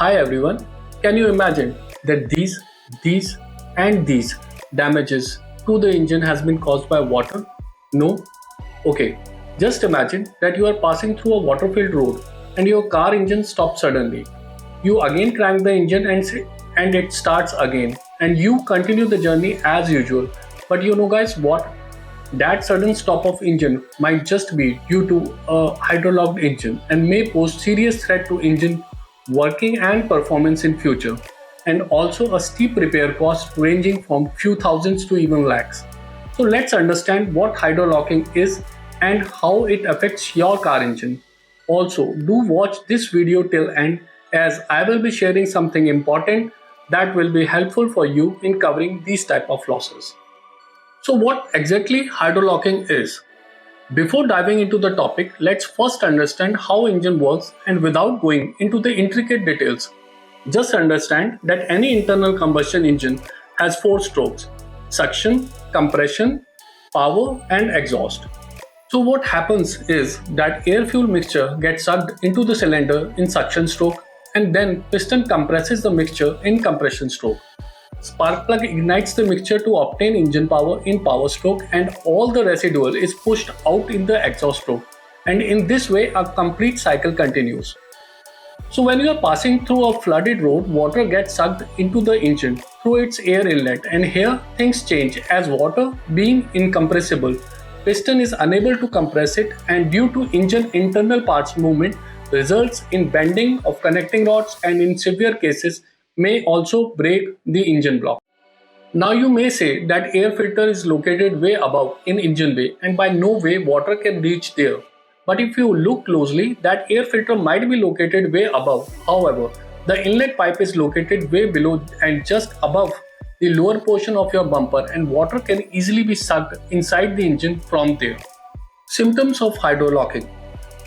Hi everyone, can you imagine that these and these damages to the engine has been caused by water? No? Okay, just imagine that you are passing through a water-filled road and your car engine stops suddenly. You again crank the engine and it starts again and you continue the journey as usual. But you know guys what? That sudden stop of engine might just be due to a hydrolocked engine and may pose serious threat to engine working and performance in future, and also a steep repair cost ranging from few thousands to even lakhs. So let's understand what hydrolocking is and how it affects your car engine. Also, do watch this video till end as I will be sharing something important that will be helpful for you in covering these type of losses. So what exactly hydrolocking is? Before diving into the topic, let's first understand how engine works, and without going into the intricate details, just understand that any internal combustion engine has four strokes: suction, compression, power and exhaust. So what happens is that air fuel mixture gets sucked into the cylinder in suction stroke, and then piston compresses the mixture in compression stroke. Spark plug ignites the mixture to obtain engine power in power stroke, and all the residual is pushed out in the exhaust stroke, and in this way a complete cycle continues. So when you are passing through a flooded road, water gets sucked into the engine through its air inlet, and here things change as water being incompressible. Piston is unable to compress it, and due to engine internal parts movement results in bending of connecting rods, and in severe cases may also break the engine block. Now you may say that air filter is located way above in engine bay and by no way water can reach there. But if you look closely, that air filter might be located way above. However, the inlet pipe is located way below and just above the lower portion of your bumper, and water can easily be sucked inside the engine from there. Symptoms of hydrolocking.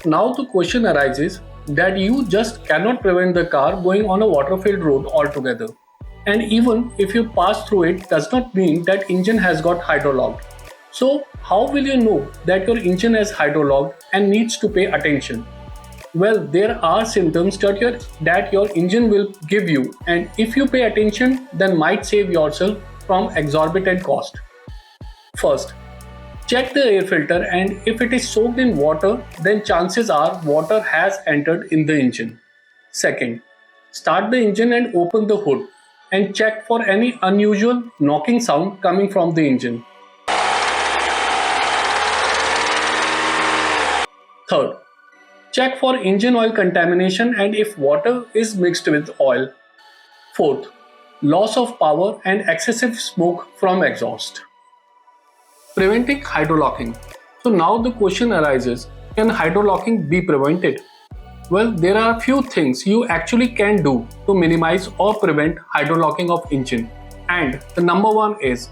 Now the question arises that you just cannot prevent the car going on a water-filled road altogether. And even if you pass through it does not mean that engine has got hydrolocked. So how will you know that your engine is hydrolocked and needs to pay attention? Well, there are symptoms that your engine will give you, and if you pay attention then might save yourself from exorbitant cost. First, check the air filter, and if it is soaked in water, then chances are water has entered in the engine. Second, start the engine and open the hood and check for any unusual knocking sound coming from the engine. Third, check for engine oil contamination and if water is mixed with oil. Fourth, loss of power and excessive smoke from exhaust. Preventing hydrolocking. So now the question arises, can hydrolocking be prevented? Well, there are a few things you actually can do to minimize or prevent hydrolocking of engine. And the number one is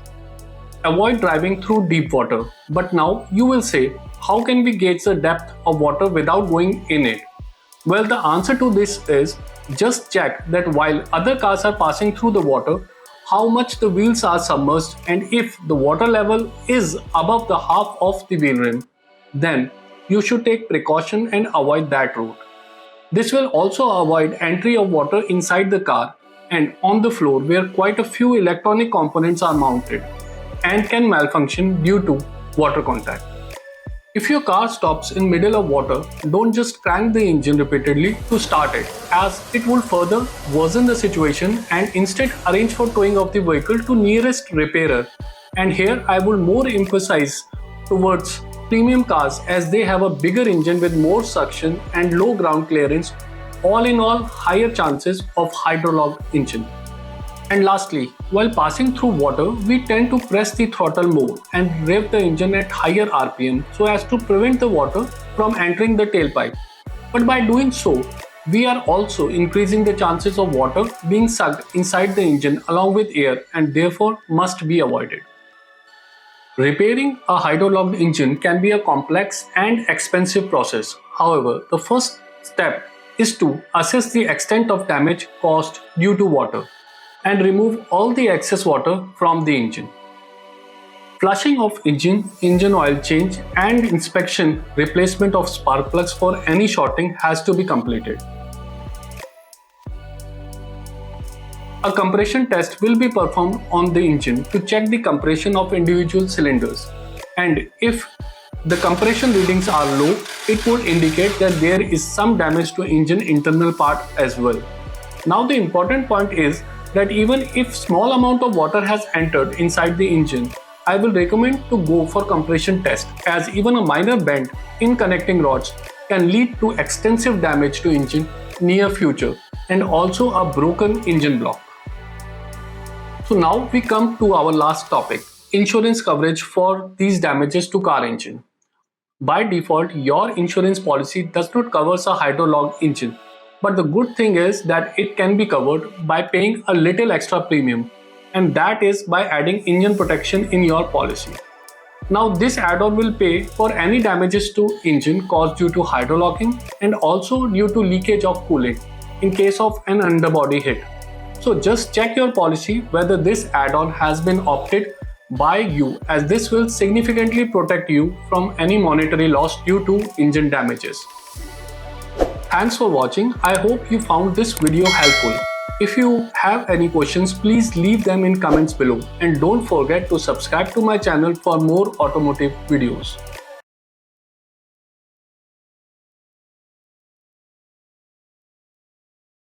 avoid driving through deep water. But now you will say, how can we gauge the depth of water without going in it? Well, the answer to this is just check that while other cars are passing through the water, how much the wheels are submerged, and if the water level is above the half of the wheel rim, then you should take precaution and avoid that route. This will also avoid entry of water inside the car and on the floor where quite a few electronic components are mounted and can malfunction due to water contact. If your car stops in middle of water, don't just crank the engine repeatedly to start it, as it will further worsen the situation, and instead arrange for towing of the vehicle to nearest repairer. And here I will more emphasize towards premium cars as they have a bigger engine with more suction and low ground clearance, all in all higher chances of hydrolocked engine. And lastly, while passing through water, we tend to press the throttle more and rev the engine at higher RPM so as to prevent the water from entering the tailpipe. But by doing so, we are also increasing the chances of water being sucked inside the engine along with air, and therefore must be avoided. Repairing a hydrolocked engine can be a complex and expensive process. However, the first step is to assess the extent of damage caused due to water and remove all the excess water from the engine. Flushing of engine oil change, and inspection replacement of spark plugs for any shorting has to be completed. A compression test will be performed on the engine to check the compression of individual cylinders. And if the compression readings are low, it would indicate that there is some damage to engine internal part as well. Now the important point is that even if small amount of water has entered inside the engine, I will recommend to go for compression test, as even a minor bend in connecting rods can lead to extensive damage to engine near future and also a broken engine block. So now we come to our last topic, insurance coverage for these damages to car engine. By default, your insurance policy does not cover a hydrolog engine, but the good thing is that it can be covered by paying a little extra premium, and that is by adding engine protection in your policy. Now this add-on will pay for any damages to engine caused due to hydrolocking and also due to leakage of coolant in case of an underbody hit. So just check your policy whether this add-on has been opted by you, as this will significantly protect you from any monetary loss due to engine damages. Thanks for watching. I hope you found this video helpful. If you have any questions, please leave them in comments below, and don't forget to subscribe to my channel for more automotive videos.